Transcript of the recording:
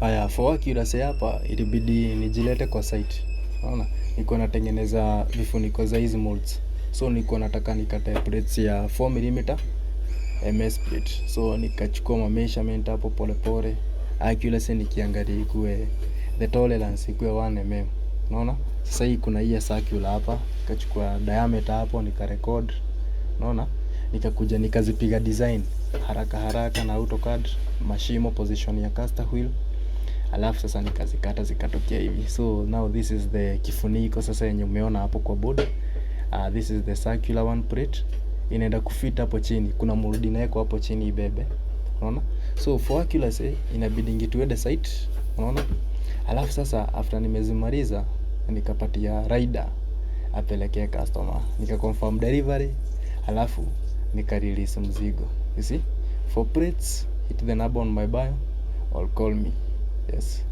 Haya, for accuracy hapa ilibidi nijilete kwa site. Unaona? Niko natengeneza vifuniko za hizi molds. So niko nataka nikate plates ya 4 mm MS plate. So nikachukua measurement hapo pole pole. Accuracy nikiangalia ikuwe the tolerance ikuwe 1 mm. Unaona? Sasa hii kuna hii circular hapa, nikachukua diameter hapo nikarecord. Unaona? Nikakuja nikazipiga design haraka na AutoCAD, mashimo, position ya caster wheel. Alafu sasa nikazikata zikatokea hivi. So now this is the kifuniko sasa yenye umeona hapo kwa board. This is the circular one plate. Inaenda kufit hapo chini. Kuna mold inawekwa hapo chini ibebe. Unaona? So for accuracy inabidi tuende site. Unaona? Alafu sasa after nimezimaliza nikapatia rider apelekee customer. Nika confirm delivery. Alafu nika release mzigo. You see? For plates, hit the number on my bio or call me. Yes.